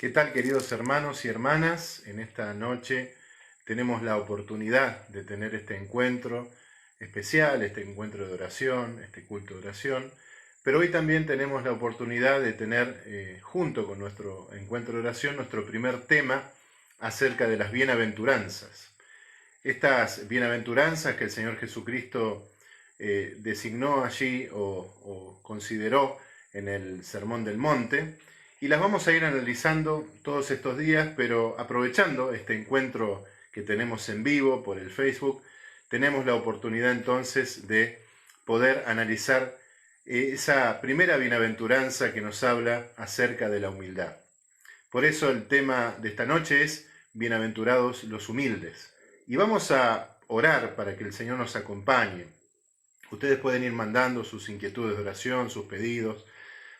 ¿Qué tal, queridos hermanos y hermanas? En esta noche tenemos la oportunidad de tener este encuentro especial, este encuentro de oración, este culto de oración, pero hoy también tenemos la oportunidad de tener, junto con nuestro encuentro de oración, nuestro primer tema acerca de las bienaventuranzas. Estas bienaventuranzas que el Señor Jesucristo designó allí o consideró en el Sermón del Monte, y las vamos a ir analizando todos estos días, pero aprovechando este encuentro que tenemos en vivo por el Facebook, tenemos la oportunidad entonces de poder analizar esa primera bienaventuranza que nos habla acerca de la humildad. Por eso el tema de esta noche es bienaventurados los humildes. Y vamos a orar para que el Señor nos acompañe. Ustedes pueden ir mandando sus inquietudes de oración, sus pedidos,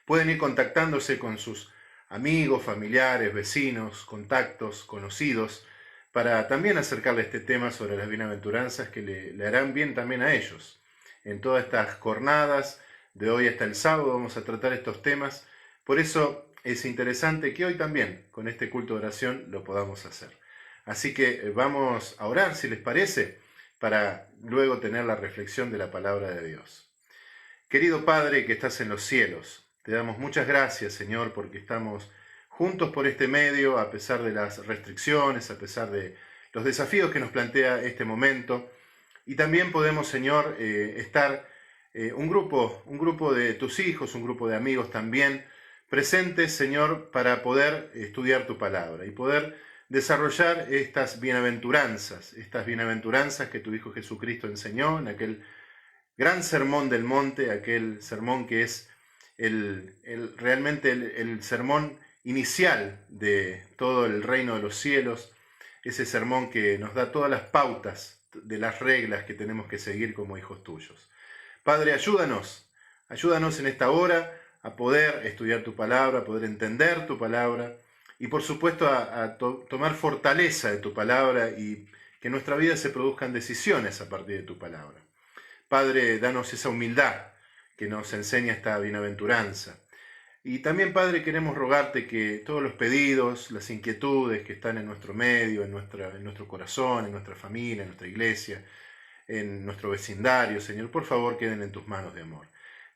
pueden ir contactándose con sus amigos, familiares, vecinos, contactos, conocidos, para también acercarle este tema sobre las bienaventuranzas que le harán bien también a ellos. En todas estas jornadas, de hoy hasta el sábado, vamos a tratar estos temas. Por eso es interesante que hoy también, con este culto de oración, lo podamos hacer. Así que vamos a orar, si les parece, para luego tener la reflexión de la palabra de Dios. Querido Padre que estás en los cielos, te damos muchas gracias, Señor, porque estamos juntos por este medio, a pesar de las restricciones, a pesar de los desafíos que nos plantea este momento. Y también podemos, Señor, estar un grupo de tus hijos, un grupo de amigos también, presentes, Señor, para poder estudiar tu palabra y poder desarrollar estas bienaventuranzas que tu Hijo Jesucristo enseñó en aquel gran sermón del monte, aquel sermón que es realmente el sermón inicial de todo el reino de los cielos, ese sermón que nos da todas las pautas de las reglas que tenemos que seguir como hijos tuyos. Padre, ayúdanos en esta hora a poder estudiar tu palabra, a poder entender tu palabra y por supuesto a tomar fortaleza de tu palabra y que en nuestra vida se produzcan decisiones a partir de tu palabra. Padre, danos esa humildad que nos enseña esta bienaventuranza. Y también, Padre, queremos rogarte que todos los pedidos, las inquietudes que están en nuestro medio, en nuestro corazón, en nuestra familia, en nuestra iglesia, en nuestro vecindario, Señor, por favor, queden en tus manos de amor.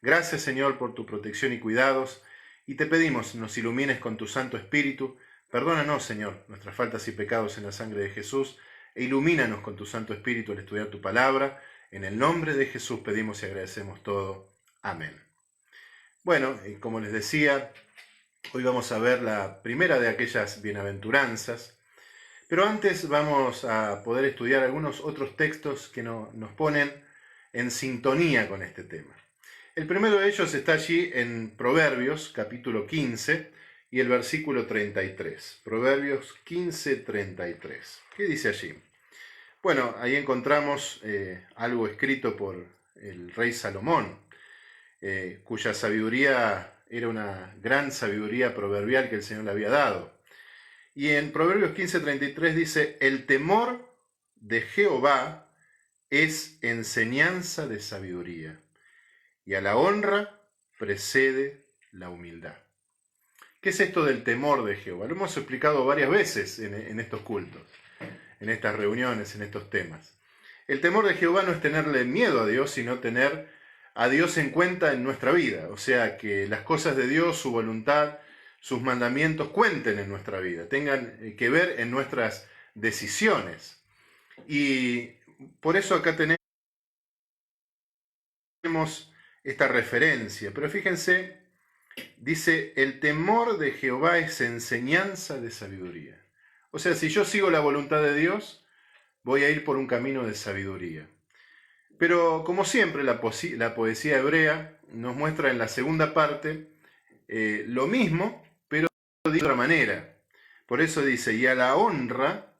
Gracias, Señor, por tu protección y cuidados, y te pedimos nos ilumines con tu Santo Espíritu. Perdónanos, Señor, nuestras faltas y pecados en la sangre de Jesús, e ilumínanos con tu Santo Espíritu al estudiar tu palabra. En el nombre de Jesús pedimos y agradecemos todo. Amén. Bueno, como les decía, hoy vamos a ver la primera de aquellas bienaventuranzas, pero antes vamos a poder estudiar algunos otros textos que nos ponen en sintonía con este tema. El primero de ellos está allí en Proverbios, capítulo 15, y el versículo 33. Proverbios 15, 33. ¿Qué dice allí? Bueno, ahí encontramos algo escrito por el rey Salomón, cuya sabiduría era una gran sabiduría proverbial que el Señor le había dado. Y en Proverbios 15:33 dice, el temor de Jehová es enseñanza de sabiduría, y a la honra precede la humildad. ¿Qué es esto del temor de Jehová? Lo hemos explicado varias veces en estos cultos, en estas reuniones, en estos temas. El temor de Jehová no es tenerle miedo a Dios, sino tener a Dios en cuenta en nuestra vida. O sea, que las cosas de Dios, su voluntad, sus mandamientos cuenten en nuestra vida, tengan que ver en nuestras decisiones. Y por eso acá tenemos esta referencia. Pero fíjense, dice, el temor de Jehová es enseñanza de sabiduría. O sea, si yo sigo la voluntad de Dios, voy a ir por un camino de sabiduría. Pero como siempre, la poesía hebrea nos muestra en la segunda parte lo mismo, pero de otra manera. Por eso dice, y a la honra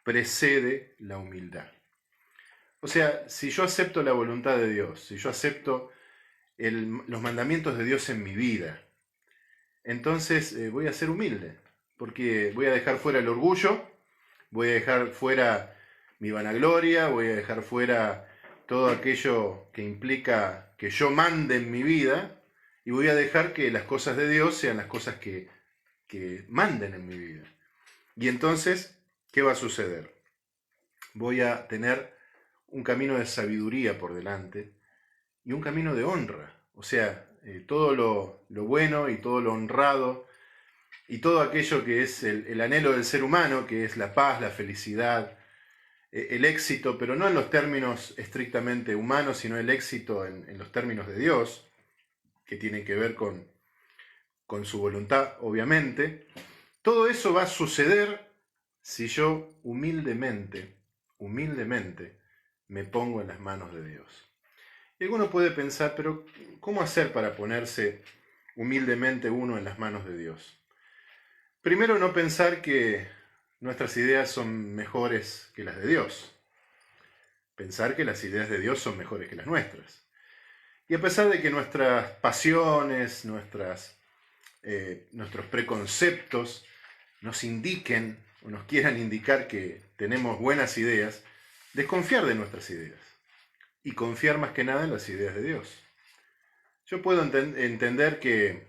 precede la humildad. O sea, si yo acepto la voluntad de Dios, si yo acepto los mandamientos de Dios en mi vida, entonces voy a ser humilde, porque voy a dejar fuera el orgullo, voy a dejar fuera mi vanagloria, voy a dejar fuera todo aquello que implica que yo mande en mi vida y voy a dejar que las cosas de Dios sean las cosas que que manden en mi vida. Y entonces, ¿qué va a suceder? Voy a tener un camino de sabiduría por delante y un camino de honra. O sea, todo lo bueno y todo lo honrado y todo aquello que es el anhelo del ser humano, que es la paz, la felicidad, el éxito, pero no en los términos estrictamente humanos, sino el éxito en los términos de Dios, que tienen que ver con su voluntad, obviamente. Todo eso va a suceder si yo humildemente me pongo en las manos de Dios. Y alguno puede pensar, pero ¿cómo hacer para ponerse humildemente uno en las manos de Dios? Primero, no pensar que nuestras ideas son mejores que las de Dios. Pensar que las ideas de Dios son mejores que las nuestras. Y a pesar de que nuestras pasiones, nuestros preconceptos nos indiquen o nos quieran indicar que tenemos buenas ideas, desconfiar de nuestras ideas y confiar más que nada en las ideas de Dios. Yo puedo entender que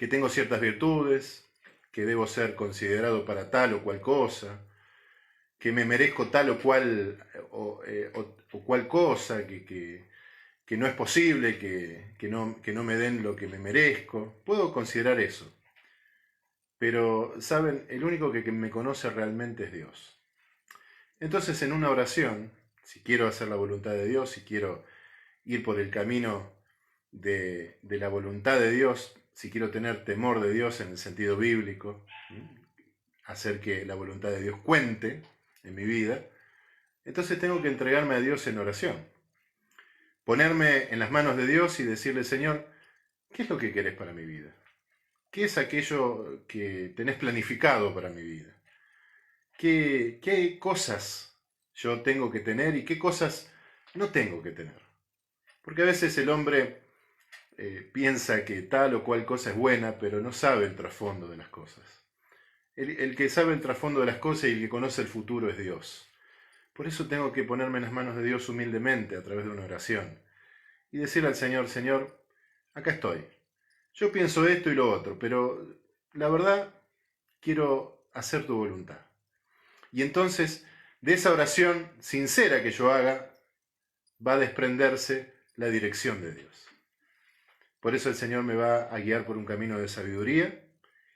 tengo ciertas virtudes, que debo ser considerado para tal o cual cosa, que me merezco tal o cual cosa, que no es posible que no me den lo que me merezco. Puedo considerar eso. Pero, ¿saben? El único que me conoce realmente es Dios. Entonces, en una oración, si quiero hacer la voluntad de Dios, si quiero ir por el camino de la voluntad de Dios, si quiero tener temor de Dios en el sentido bíblico, hacer que la voluntad de Dios cuente en mi vida, entonces tengo que entregarme a Dios en oración. Ponerme en las manos de Dios y decirle, Señor, ¿qué es lo que querés para mi vida? ¿Qué es aquello que tenés planificado para mi vida? ¿Qué cosas yo tengo que tener y qué cosas no tengo que tener? Porque a veces el hombre piensa que tal o cual cosa es buena, pero no sabe el trasfondo de las cosas. El que sabe el trasfondo de las cosas y el que conoce el futuro es Dios. Por eso tengo que ponerme en las manos de Dios humildemente a través de una oración y decirle al Señor, Señor, acá estoy. Yo pienso esto y lo otro, pero la verdad quiero hacer tu voluntad. Y entonces, de esa oración sincera que yo haga, va a desprenderse la dirección de Dios. Por eso el Señor me va a guiar por un camino de sabiduría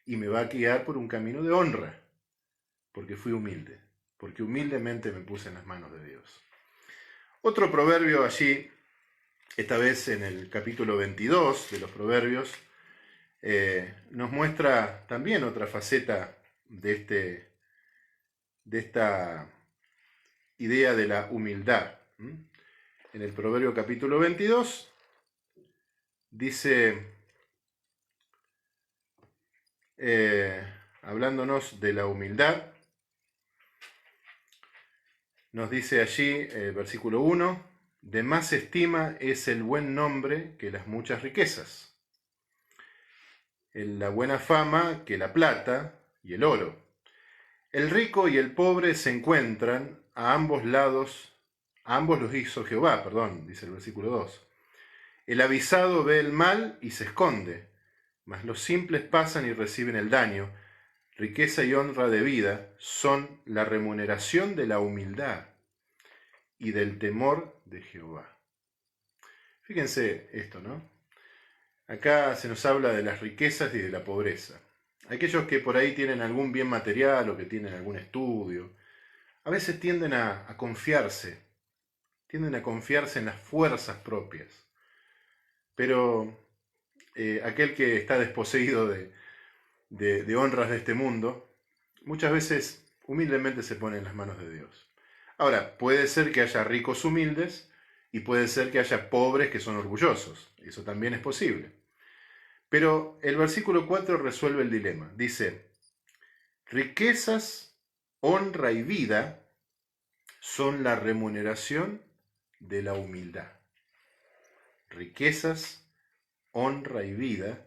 y me va a guiar por un camino de honra, porque fui humilde, porque humildemente me puse en las manos de Dios. Otro proverbio allí, esta vez en el capítulo 22 de los Proverbios, nos muestra también otra faceta de esta idea de la humildad. En el Proverbio capítulo 22 dice, hablándonos de la humildad, nos dice allí, versículo 1, de más estima es el buen nombre que las muchas riquezas, la buena fama que la plata y el oro. El rico y el pobre se encuentran a ambos lados, a ambos los hizo Jehová, dice el versículo 2. El avisado ve el mal y se esconde, mas los simples pasan y reciben el daño. Riqueza y honra de vida son la remuneración de la humildad y del temor de Jehová. Fíjense esto, ¿no? Acá se nos habla de las riquezas y de la pobreza. Aquellos que por ahí tienen algún bien material o que tienen algún estudio, a veces tienden a confiarse en las fuerzas propias. Pero aquel que está desposeído de honras de este mundo, muchas veces humildemente se pone en las manos de Dios. Ahora, puede ser que haya ricos humildes y puede ser que haya pobres que son orgullosos. Eso también es posible. Pero el versículo 4 resuelve el dilema. Dice, riquezas, honra y vida son la remuneración de la humildad. Riquezas, honra y vida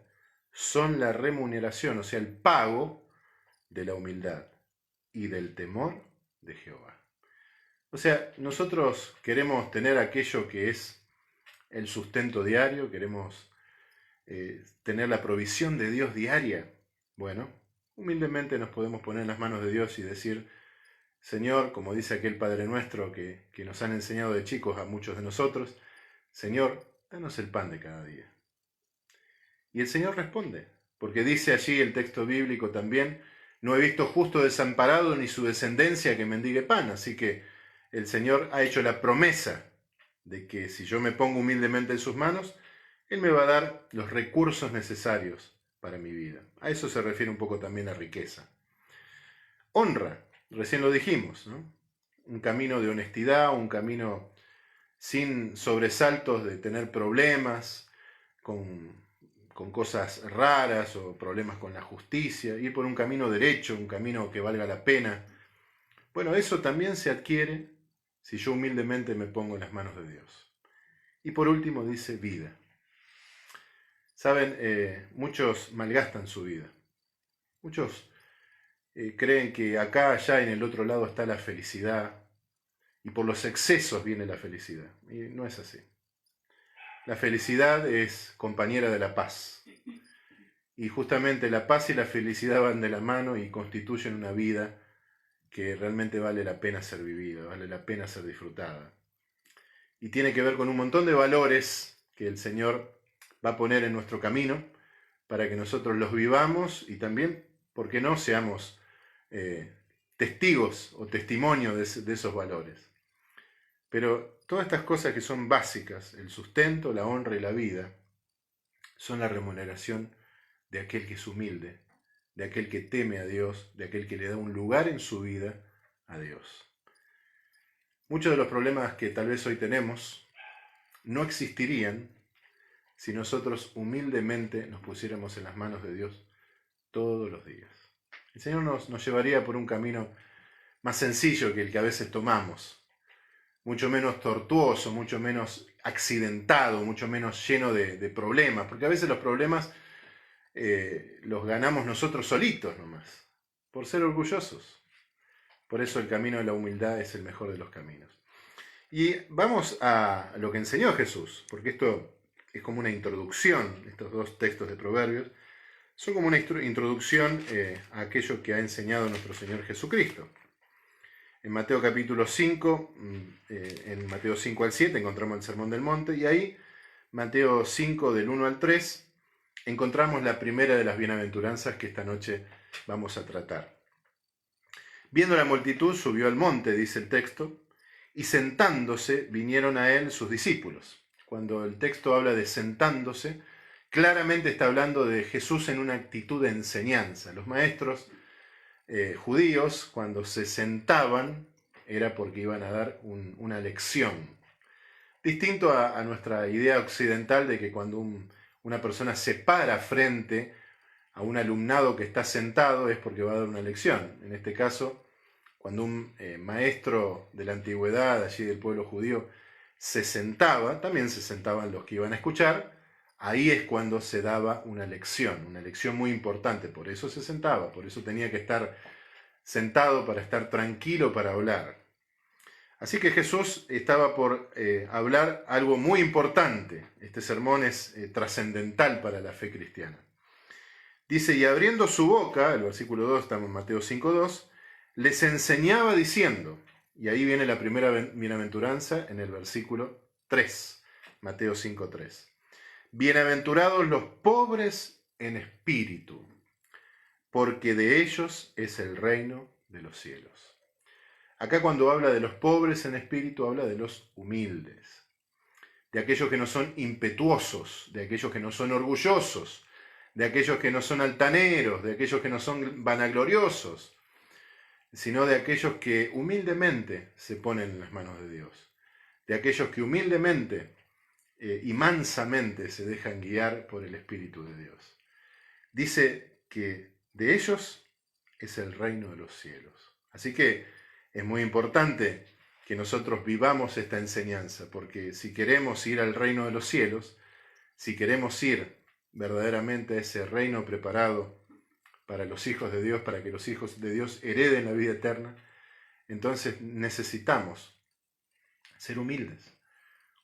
son la remuneración, o sea, el pago de la humildad y del temor de Jehová. O sea, nosotros queremos tener aquello que es el sustento diario, queremos tener la provisión de Dios diaria, Bueno, humildemente nos podemos poner en las manos de Dios y decir, Señor, como dice aquel Padre Nuestro que nos han enseñado de chicos a muchos de nosotros, Señor, danos el pan de cada día. Y el Señor responde, porque dice allí el texto bíblico también, no he visto justo desamparado ni su descendencia que mendigue pan. Así que el Señor ha hecho la promesa de que si yo me pongo humildemente en sus manos, Él me va a dar los recursos necesarios para mi vida. A eso se refiere un poco también la riqueza. Honra, recién lo dijimos, ¿no? Un camino de honestidad, un camino sin sobresaltos de tener problemas con cosas raras o problemas con la justicia, ir por un camino derecho, un camino que valga la pena. Bueno, eso también se adquiere si yo humildemente me pongo en las manos de Dios. Y por último dice vida. Saben, muchos malgastan su vida. Muchos creen que acá, allá, en el otro lado está la felicidad y por los excesos viene la felicidad. Y no es así. La felicidad es compañera de la paz. Y justamente la paz y la felicidad van de la mano y constituyen una vida que realmente vale la pena ser vivida, vale la pena ser disfrutada. Y tiene que ver con un montón de valores que el Señor va a poner en nuestro camino para que nosotros los vivamos y también, ¿por qué no?, seamos testigos o testimonio de esos valores. Pero todas estas cosas que son básicas, el sustento, la honra y la vida, son la remuneración de aquel que es humilde, de aquel que teme a Dios, de aquel que le da un lugar en su vida a Dios. Muchos de los problemas que tal vez hoy tenemos no existirían si nosotros humildemente nos pusiéramos en las manos de Dios todos los días. El Señor nos llevaría por un camino más sencillo que el que a veces tomamos, mucho menos tortuoso, mucho menos accidentado, mucho menos lleno de problemas, porque a veces los problemas los ganamos nosotros solitos nomás, por ser orgullosos. Por eso el camino de la humildad es el mejor de los caminos. Y vamos a lo que enseñó Jesús, porque esto es como una introducción, estos dos textos de Proverbios, son como una introducción a aquello que ha enseñado nuestro Señor Jesucristo. En Mateo capítulo 5, en Mateo 5 al 7 encontramos el Sermón del Monte, y ahí, Mateo 5 del 1 al 3, encontramos la primera de las bienaventuranzas que esta noche vamos a tratar. Viendo la multitud, subió al monte, dice el texto, y sentándose vinieron a él sus discípulos. Cuando el texto habla de sentándose, claramente está hablando de Jesús en una actitud de enseñanza. Los maestros judíos, cuando se sentaban, era porque iban a dar una lección. Distinto a nuestra idea occidental de que cuando una persona se para frente a un alumnado que está sentado es porque va a dar una lección. En este caso, cuando un maestro de la antigüedad, allí del pueblo judío, se sentaba, también se sentaban los que iban a escuchar, ahí es cuando se daba una lección muy importante, por eso se sentaba, por eso tenía que estar sentado para estar tranquilo para hablar. Así que Jesús estaba por hablar algo muy importante. Este sermón es trascendental para la fe cristiana. Dice, y abriendo su boca, el versículo 2, estamos en Mateo 5:2, les enseñaba diciendo, y ahí viene la primera bienaventuranza en el versículo 3, Mateo 5:3. Bienaventurados los pobres en espíritu, porque de ellos es el reino de los cielos. Acá cuando habla de los pobres en espíritu, habla de los humildes, de aquellos que no son impetuosos, de aquellos que no son orgullosos, de aquellos que no son altaneros, de aquellos que no son vanagloriosos, sino de aquellos que humildemente se ponen en las manos de Dios, de aquellos que humildemente y mansamente se dejan guiar por el Espíritu de Dios. Dice que de ellos es el reino de los cielos. Así que es muy importante que nosotros vivamos esta enseñanza, porque si queremos ir al reino de los cielos, si queremos ir verdaderamente a ese reino preparado para los hijos de Dios, para que los hijos de Dios hereden la vida eterna, entonces necesitamos ser humildes,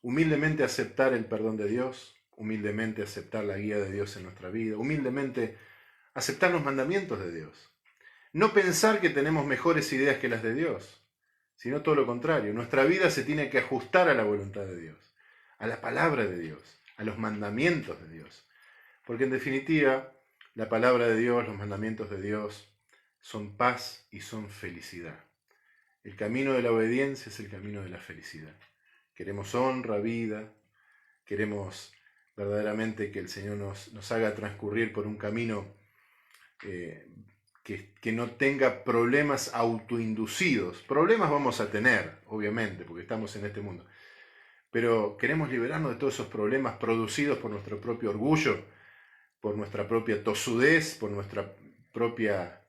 humildemente aceptar el perdón de Dios, humildemente aceptar la guía de Dios en nuestra vida, humildemente aceptar los mandamientos de Dios. No pensar que tenemos mejores ideas que las de Dios, sino todo lo contrario. Nuestra vida se tiene que ajustar a la voluntad de Dios, a la palabra de Dios, a los mandamientos de Dios. Porque en definitiva, la palabra de Dios, los mandamientos de Dios, son paz y son felicidad. El camino de la obediencia es el camino de la felicidad. Queremos honra, vida, queremos verdaderamente que el Señor nos haga transcurrir por un camino que no tenga problemas autoinducidos. Problemas vamos a tener, obviamente, porque estamos en este mundo. Pero queremos liberarnos de todos esos problemas producidos por nuestro propio orgullo, por nuestra propia tosudez, por nuestra propia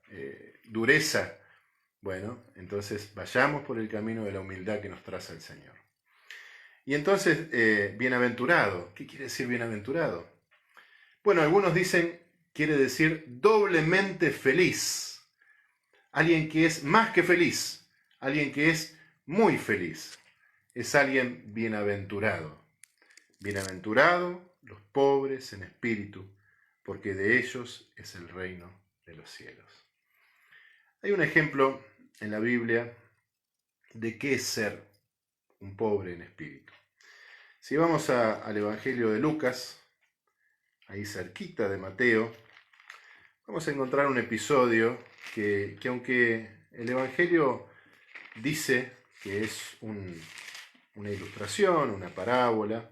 dureza. Bueno, entonces vayamos por el camino de la humildad que nos traza el Señor. Y entonces, bienaventurado. ¿Qué quiere decir bienaventurado? Bueno, algunos dicen, quiere decir doblemente feliz. Alguien que es más que feliz. Alguien que es muy feliz. Es alguien bienaventurado. Bienaventurado los pobres en espíritu, porque de ellos es el reino de los cielos. Hay un ejemplo en la Biblia de qué es ser un pobre en espíritu. Si vamos al Evangelio de Lucas, ahí cerquita de Mateo, vamos a encontrar un episodio que aunque el Evangelio dice que es una ilustración, una parábola,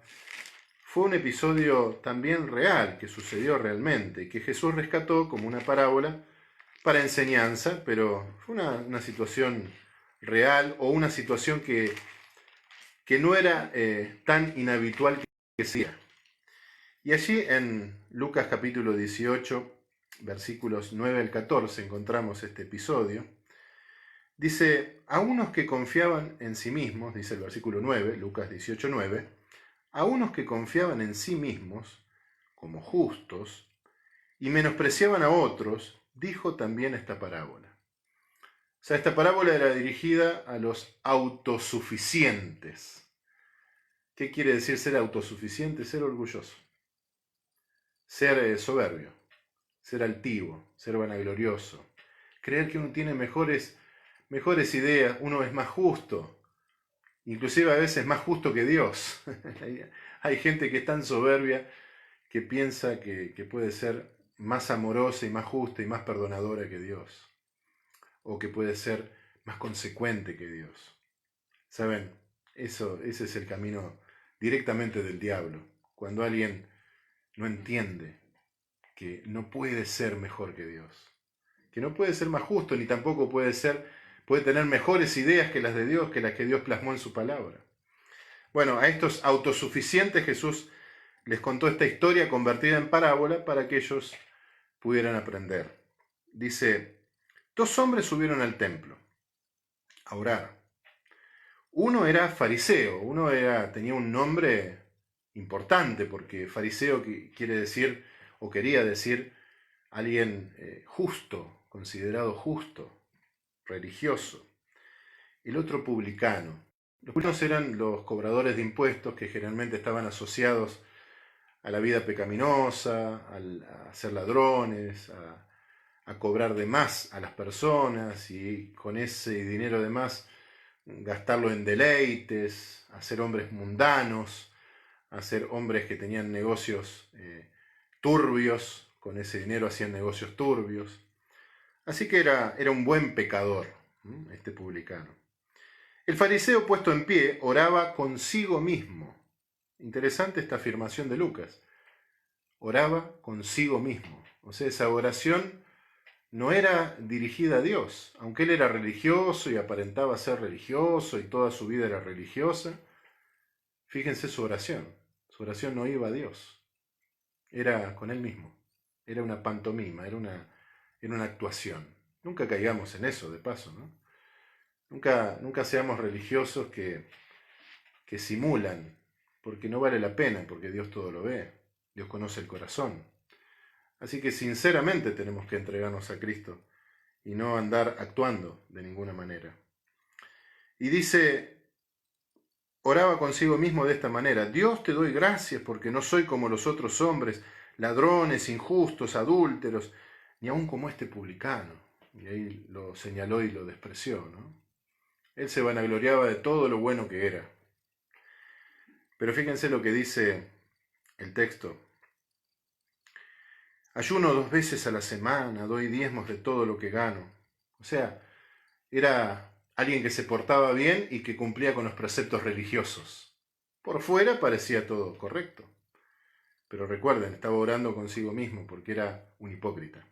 fue un episodio también real, que sucedió realmente, que Jesús rescató como una parábola para enseñanza, pero fue una situación real o una situación que no era tan inhabitual que sea. Y allí en Lucas capítulo 18, versículos 9 al 14, encontramos este episodio. Dice, a unos que confiaban en sí mismos, dice el versículo 9, Lucas 18, 9, a unos que confiaban en sí mismos como justos y menospreciaban a otros, dijo también esta parábola. O sea, esta parábola era dirigida a los autosuficientes. ¿Qué quiere decir ser autosuficiente? Ser orgulloso, ser soberbio, ser altivo, ser vanaglorioso, creer que uno tiene mejores ideas, uno es más justo, inclusive a veces más justo que Dios. Hay gente que es tan soberbia que piensa que puede ser más amorosa y más justa y más perdonadora que Dios, o que puede ser más consecuente que Dios. ¿Saben? Ese es el camino directamente del diablo. Cuando alguien no entiende que no puede ser mejor que Dios, que no puede ser más justo, ni tampoco puede tener mejores ideas que las de Dios, que las que Dios plasmó en su palabra. Bueno, a estos autosuficientes Jesús les contó esta historia convertida en parábola para que ellos pudieran aprender. Dice, 2 hombres subieron al templo a orar. Uno era fariseo, tenía un nombre importante, porque fariseo quiere decir, o quería decir, alguien justo, considerado justo, religioso. El otro publicano. Los publicanos eran los cobradores de impuestos que generalmente estaban asociados a la vida pecaminosa, a ser ladrones, a cobrar de más a las personas y con ese dinero de más gastarlo en deleites, a ser hombres mundanos, a ser hombres que tenían negocios turbios, con ese dinero hacían negocios turbios. Así que era un buen pecador, este publicano. El fariseo, puesto en pie, oraba consigo mismo. Interesante esta afirmación de Lucas. Oraba consigo mismo. O sea, esa oración no era dirigida a Dios, aunque él era religioso y aparentaba ser religioso y toda su vida era religiosa. Fíjense su oración no iba a Dios, era con él mismo, era una pantomima, era una actuación. Nunca caigamos en eso, de paso, ¿no? Nunca seamos religiosos que simulan, porque no vale la pena, porque Dios todo lo ve, Dios conoce el corazón. Así que sinceramente tenemos que entregarnos a Cristo y no andar actuando de ninguna manera. Y dice, oraba consigo mismo de esta manera, Dios te doy gracias porque no soy como los otros hombres, ladrones, injustos, adúlteros, ni aun como este publicano. Y ahí lo señaló y lo despreció, ¿no? Él se vanagloriaba de todo lo bueno que era. Pero fíjense lo que dice el texto. Ayuno 2 veces a la semana, doy diezmos de todo lo que gano. O sea, era alguien que se portaba bien y que cumplía con los preceptos religiosos. Por fuera parecía todo correcto. Pero recuerden, estaba orando consigo mismo porque era un hipócrita.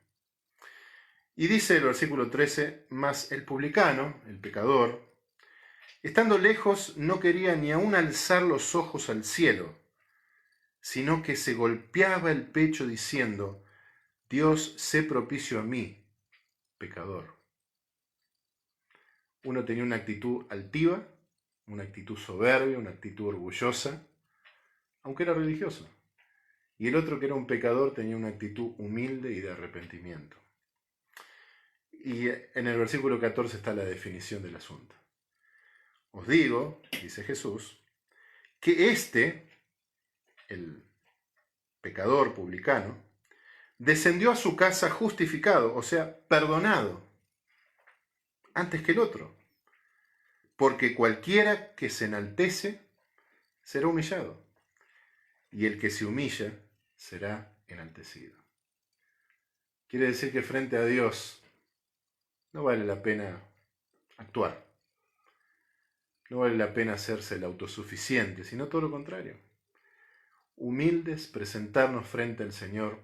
Y dice el versículo 13, mas el publicano, el pecador, estando lejos no quería ni aun alzar los ojos al cielo, sino que se golpeaba el pecho diciendo, Dios, sé propicio a mí, pecador. Uno tenía una actitud altiva, una actitud soberbia, una actitud orgullosa, aunque era religioso. Y el otro, que era un pecador, tenía una actitud humilde y de arrepentimiento. Y en el versículo 14 está la definición del asunto. Os digo, dice Jesús, que el pecador publicano, descendió a su casa justificado, o sea, perdonado, antes que el otro. Porque cualquiera que se enaltece será humillado, y el que se humilla será enaltecido. Quiere decir que frente a Dios no vale la pena actuar, no vale la pena hacerse el autosuficiente, sino todo lo contrario. Humildes, presentarnos frente al Señor,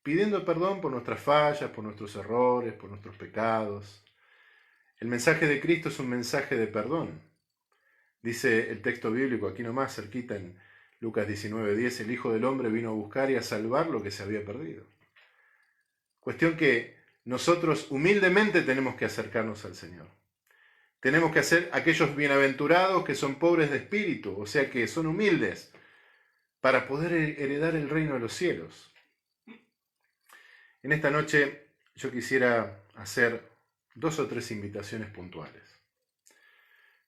pidiendo perdón por nuestras fallas, por nuestros errores, por nuestros pecados. El mensaje de Cristo es un mensaje de perdón. Dice el texto bíblico aquí nomás, cerquita en Lucas 19:10, el Hijo del Hombre vino a buscar y a salvar lo que se había perdido. Cuestión que nosotros humildemente tenemos que acercarnos al Señor. Tenemos que ser aquellos bienaventurados que son pobres de espíritu, o sea que son humildes, para poder heredar el reino de los cielos. En esta noche yo quisiera hacer 2 o 3 invitaciones puntuales.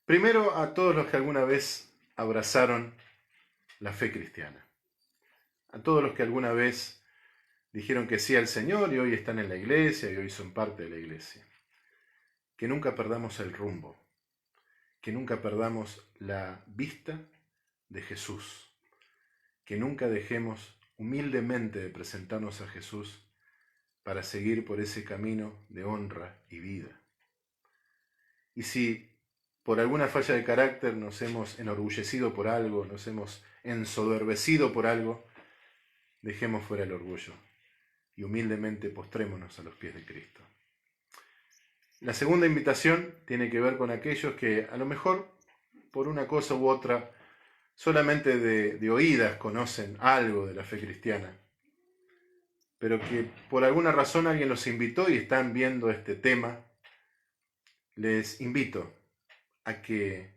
Primero, a todos los que alguna vez abrazaron la fe cristiana. A todos los que alguna vez dijeron que sí al Señor y hoy están en la iglesia y hoy son parte de la iglesia. Que nunca perdamos el rumbo, que nunca perdamos la vista de Jesús, que nunca dejemos humildemente de presentarnos a Jesús para seguir por ese camino de honra y vida. Y si por alguna falla de carácter nos hemos enorgullecido por algo, nos hemos ensoberbecido por algo, dejemos fuera el orgullo y humildemente postrémonos a los pies de Cristo. La segunda invitación tiene que ver con aquellos que a lo mejor por una cosa u otra solamente de oídas conocen algo de la fe cristiana, pero que por alguna razón alguien los invitó y están viendo este tema. Les invito a que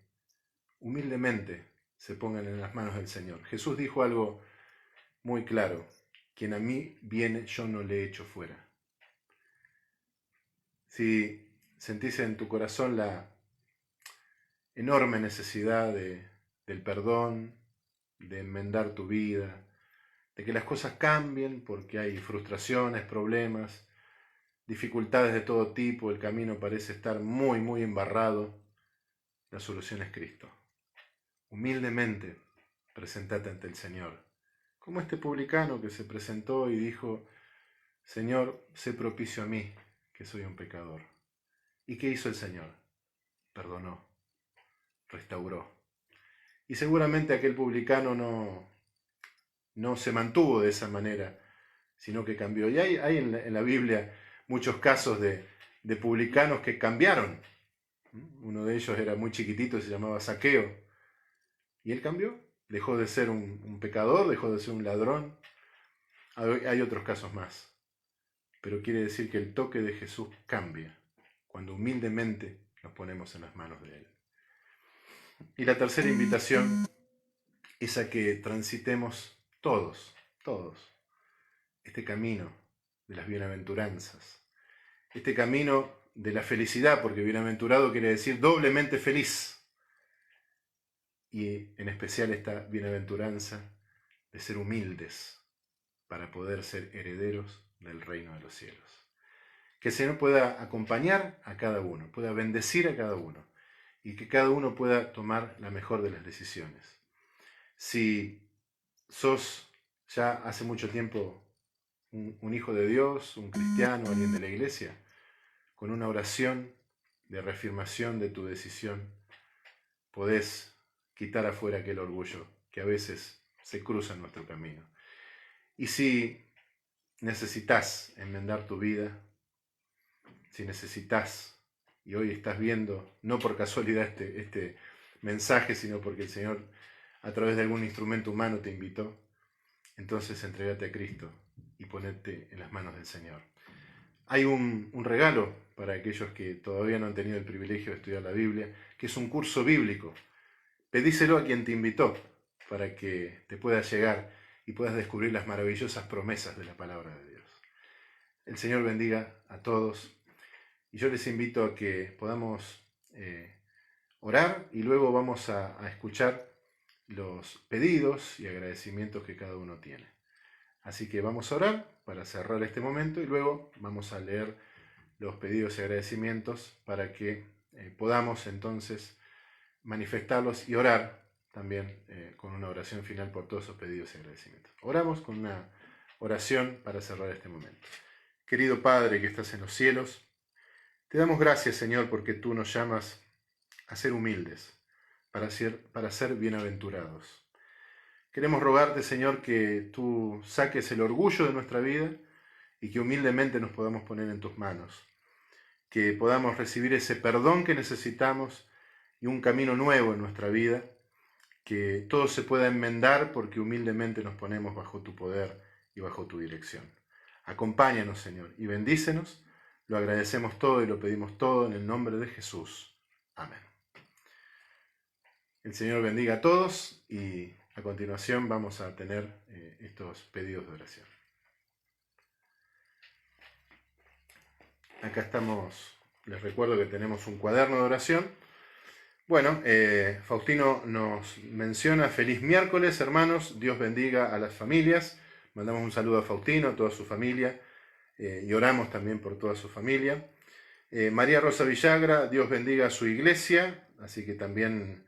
humildemente se pongan en las manos del Señor. Jesús dijo algo muy claro: quien a mí viene, yo no le echo fuera. Si sentís en tu corazón la enorme necesidad del perdón, de enmendar tu vida, de que las cosas cambien porque hay frustraciones, problemas, dificultades de todo tipo, el camino parece estar muy, muy embarrado, la solución es Cristo. Humildemente, presentate ante el Señor. Como este publicano que se presentó y dijo: Señor, sé propicio a mí, que soy un pecador. ¿Y qué hizo el Señor? Perdonó, restauró. Y seguramente aquel publicano no se mantuvo de esa manera, sino que cambió. Y hay en la Biblia muchos casos de publicanos que cambiaron. Uno de ellos era muy chiquitito y se llamaba Zaqueo. Y él cambió, dejó de ser un pecador, dejó de ser un ladrón. Hay otros casos más. Pero quiere decir que el toque de Jesús cambia cuando humildemente nos ponemos en las manos de Él. Y la tercera invitación es a que transitemos todos, este camino de las bienaventuranzas, este camino de la felicidad, porque bienaventurado quiere decir doblemente feliz, y en especial esta bienaventuranza de ser humildes para poder ser herederos del reino de los cielos. Que el Señor pueda acompañar a cada uno, pueda bendecir a cada uno y que cada uno pueda tomar la mejor de las decisiones. Si sos ya hace mucho tiempo un hijo de Dios, un cristiano, alguien de la iglesia, con una oración de reafirmación de tu decisión, podés quitar afuera aquel orgullo que a veces se cruza en nuestro camino. Y si necesitas enmendar tu vida, si necesitas, y hoy estás viendo, no por casualidad este mensaje, sino porque el Señor a través de algún instrumento humano te invitó, entonces entrégate a Cristo y ponete en las manos del Señor. Hay un regalo para aquellos que todavía no han tenido el privilegio de estudiar la Biblia, que es un curso bíblico. Pedíselo a quien te invitó para que te pueda llegar y puedas descubrir las maravillosas promesas de la palabra de Dios. El Señor bendiga a todos y yo les invito a que podamos orar y luego vamos a escuchar los pedidos y agradecimientos que cada uno tiene. Así que vamos a orar para cerrar este momento y luego vamos a leer los pedidos y agradecimientos para que podamos entonces manifestarlos y orar también con una oración final por todos esos pedidos y agradecimientos. Oramos con una oración para cerrar este momento. Querido Padre que estás en los cielos, te damos gracias, Señor, porque tú nos llamas a ser humildes, para ser bienaventurados. Queremos rogarte, Señor, que tú saques el orgullo de nuestra vida y que humildemente nos podamos poner en tus manos, que podamos recibir ese perdón que necesitamos y un camino nuevo en nuestra vida, que todo se pueda enmendar porque humildemente nos ponemos bajo tu poder y bajo tu dirección. Acompáñanos, Señor, y bendícenos. Lo agradecemos todo y lo pedimos todo en el nombre de Jesús. Amén. El Señor bendiga a todos y a continuación vamos a tener estos pedidos de oración. Acá estamos, les recuerdo que tenemos un cuaderno de oración. Bueno, Faustino nos menciona: feliz miércoles, hermanos, Dios bendiga a las familias. Mandamos un saludo a Faustino, a toda su familia, y oramos también por toda su familia. María Rosa Villagra, Dios bendiga a su iglesia, así que también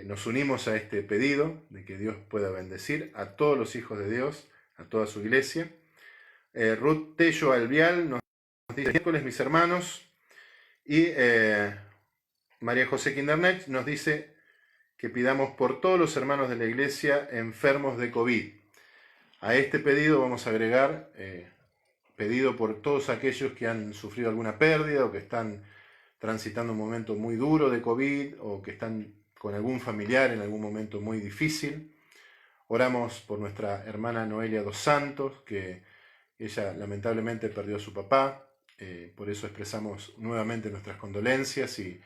nos unimos a este pedido de que Dios pueda bendecir a todos los hijos de Dios, a toda su iglesia. Ruth Tello Albial nos dice: miércoles, mis hermanos. Y María José Kindernet nos dice que pidamos por todos los hermanos de la iglesia enfermos de COVID. A este pedido vamos a agregar pedido por todos aquellos que han sufrido alguna pérdida o que están transitando un momento muy duro de COVID o que están con algún familiar en algún momento muy difícil. Oramos por nuestra hermana Noelia dos Santos, que ella lamentablemente perdió a su papá, por eso expresamos nuevamente nuestras condolencias y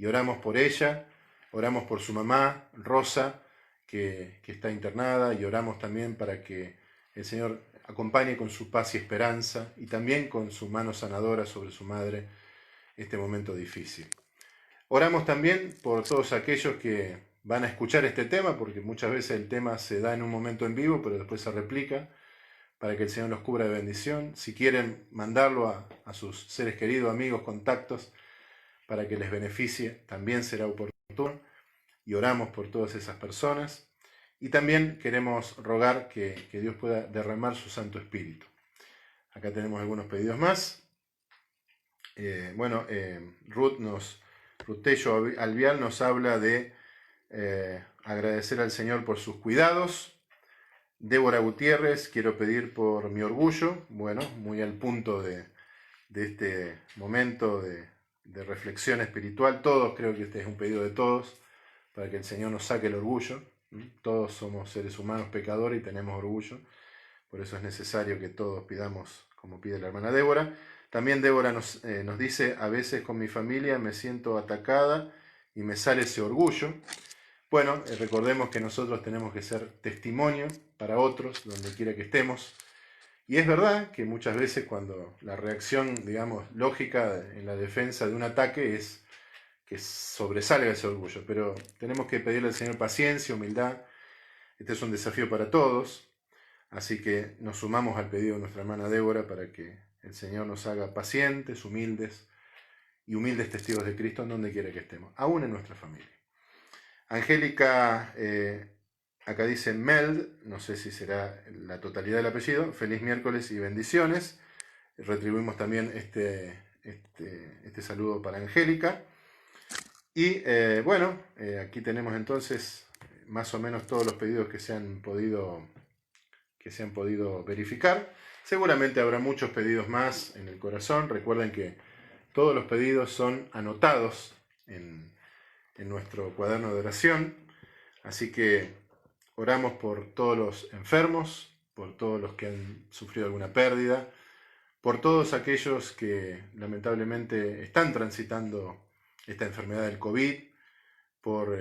oramos por ella. Oramos por su mamá, Rosa, que está internada, y oramos también para que el Señor acompañe con su paz y esperanza y también con su mano sanadora sobre su madre este momento difícil. Oramos también por todos aquellos que van a escuchar este tema, porque muchas veces el tema se da en un momento en vivo, pero después se replica, para que el Señor los cubra de bendición. Si quieren mandarlo a sus seres queridos, amigos, contactos, para que les beneficie, también será oportuno. Y oramos por todas esas personas. Y también queremos rogar que Dios pueda derramar su Santo Espíritu. Acá tenemos algunos pedidos más. Ruth Tello Albial nos habla de agradecer al Señor por sus cuidados. Débora Gutiérrez: quiero pedir por mi orgullo. Bueno, muy al punto de este momento de reflexión espiritual. Todos, creo que este es un pedido de todos, para que el Señor nos saque el orgullo. Todos somos seres humanos pecadores y tenemos orgullo. Por eso es necesario que todos pidamos como pide la hermana Débora. También Débora nos dice: a veces con mi familia me siento atacada y me sale ese orgullo. Bueno, recordemos que nosotros tenemos que ser testimonio para otros donde quiera que estemos. Y es verdad que muchas veces cuando la reacción, digamos, lógica en la defensa de un ataque es que sobresalga ese orgullo, pero tenemos que pedirle al Señor paciencia, humildad. Este es un desafío para todos. Así que nos sumamos al pedido de nuestra hermana Débora para que el Señor nos haga pacientes, humildes y humildes testigos de Cristo en donde quiera que estemos, aún en nuestra familia. Angélica, acá dice Meld, no sé si será la totalidad del apellido, feliz miércoles y bendiciones. Retribuimos también este saludo para Angélica. Y bueno, aquí tenemos entonces más o menos todos los pedidos que se han podido verificar. Seguramente habrá muchos pedidos más en el corazón. Recuerden que todos los pedidos son anotados en nuestro cuaderno de oración. Así que oramos por todos los enfermos, por todos los que han sufrido alguna pérdida, por todos aquellos que lamentablemente están transitando esta enfermedad del COVID, por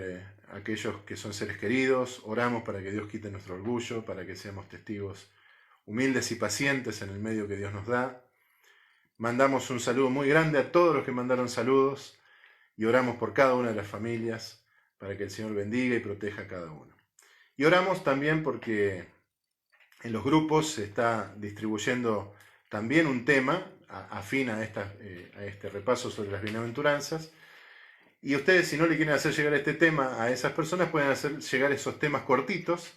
aquellos que son seres queridos. Oramos para que Dios quite nuestro orgullo, para que seamos testigos humildes y pacientes en el medio que Dios nos da. Mandamos un saludo muy grande a todos los que mandaron saludos y oramos por cada una de las familias para que el Señor bendiga y proteja a cada uno. Y oramos también porque en los grupos se está distribuyendo también un tema afín a este repaso sobre las bienaventuranzas. Y ustedes, si no le quieren hacer llegar este tema a esas personas, pueden hacer llegar esos temas cortitos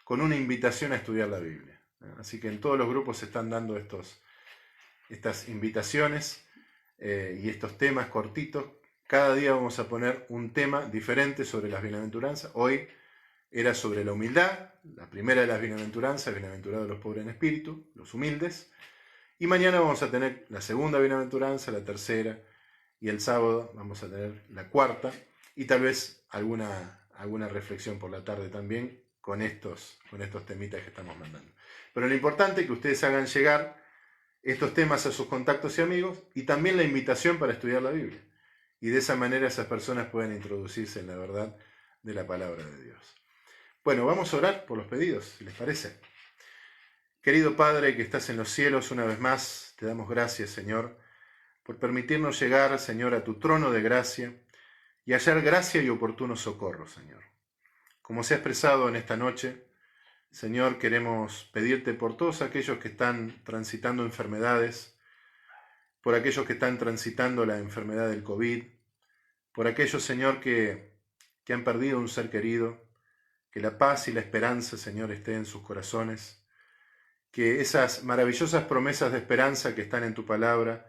con una invitación a estudiar la Biblia. Así que en todos los grupos se están dando estas invitaciones y estos temas cortitos. Cada día vamos a poner un tema diferente sobre las bienaventuranzas. Hoy era sobre la humildad, la primera de las bienaventuranzas, bienaventurados los pobres en espíritu, los humildes. Y mañana vamos a tener la segunda bienaventuranza, la tercera, y el sábado vamos a tener la cuarta, y tal vez alguna reflexión por la tarde también con estos temitas que estamos mandando. Pero lo importante es que ustedes hagan llegar estos temas a sus contactos y amigos, y también la invitación para estudiar la Biblia. Y de esa manera esas personas pueden introducirse en la verdad de la palabra de Dios. Bueno, vamos a orar por los pedidos, si les parece. Querido Padre que estás en los cielos, una vez más te damos gracias, Señor, por permitirnos llegar, Señor, a tu trono de gracia y hallar gracia y oportuno socorro, Señor. Como se ha expresado en esta noche, Señor, queremos pedirte por todos aquellos que están transitando enfermedades, por aquellos que están transitando la enfermedad del COVID, por aquellos, Señor, que han perdido un ser querido, que la paz y la esperanza, Señor, esté en sus corazones, que esas maravillosas promesas de esperanza que están en tu palabra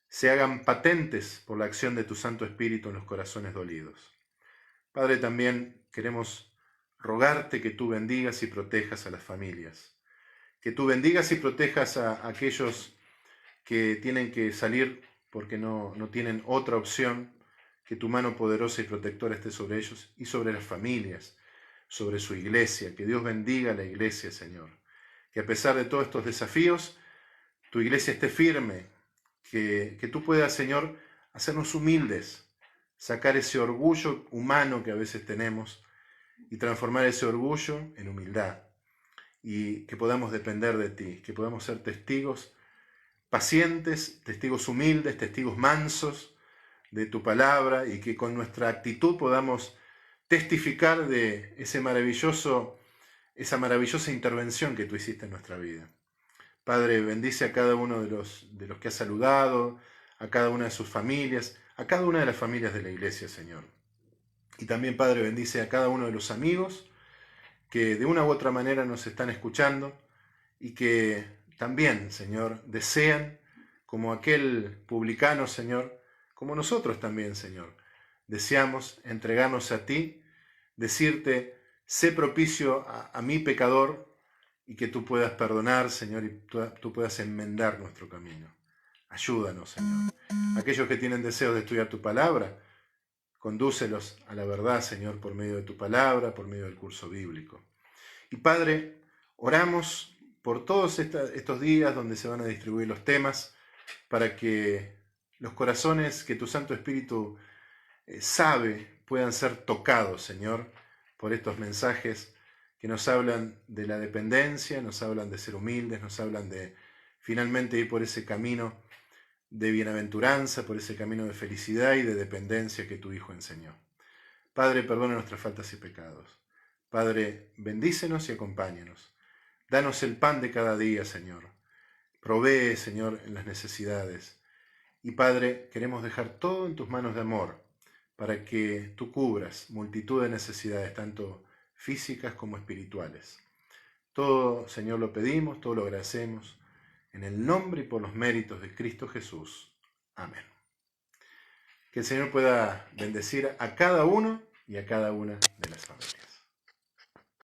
se hagan patentes por la acción de tu Santo Espíritu en los corazones dolidos. Padre, también queremos rogarte que tú bendigas y protejas a las familias, que tú bendigas y protejas a aquellos que tienen que salir porque no tienen otra opción, que tu mano poderosa y protectora esté sobre ellos y sobre las familias, sobre su iglesia. Que Dios bendiga a la iglesia, Señor. Que a pesar de todos estos desafíos, tu iglesia esté firme, que tú puedas, Señor, hacernos humildes, sacar ese orgullo humano que a veces tenemos y transformar ese orgullo en humildad, y que podamos depender de ti, que podamos ser testigos pacientes, testigos humildes, testigos mansos de tu palabra, y que con nuestra actitud podamos testificar de esa maravillosa intervención que tú hiciste en nuestra vida. Padre, bendice a cada uno de los que has saludado, a cada una de sus familias, a cada una de las familias de la iglesia, Señor. Y también, Padre, bendice a cada uno de los amigos que de una u otra manera nos están escuchando y que también, Señor, desean, como aquel publicano, Señor, como nosotros también, Señor, deseamos entregarnos a ti, decirte, sé propicio a mi pecador, y que tú puedas perdonar, Señor, y tú puedas enmendar nuestro camino. Ayúdanos, Señor. Aquellos que tienen deseos de estudiar tu palabra, condúcelos a la verdad, Señor, por medio de tu palabra, por medio del curso bíblico. Y Padre, oramos por todos estos días donde se van a distribuir los temas, para que los corazones que tu Santo Espíritu sabe puedan ser tocados, Señor, por estos mensajes que nos hablan de la dependencia, nos hablan de ser humildes, nos hablan de finalmente ir por ese camino de bienaventuranza, por ese camino de felicidad y de dependencia que tu Hijo enseñó. Padre, perdona nuestras faltas y pecados. Padre, bendícenos y acompáñanos. Danos el pan de cada día, Señor. Provee, Señor, en las necesidades. Y Padre, queremos dejar todo en tus manos de amor, para que tú cubras multitud de necesidades, tanto físicas como espirituales. Todo, Señor, lo pedimos, todo lo agradecemos, en el nombre y por los méritos de Cristo Jesús. Amén. Que el Señor pueda bendecir a cada uno y a cada una de las familias.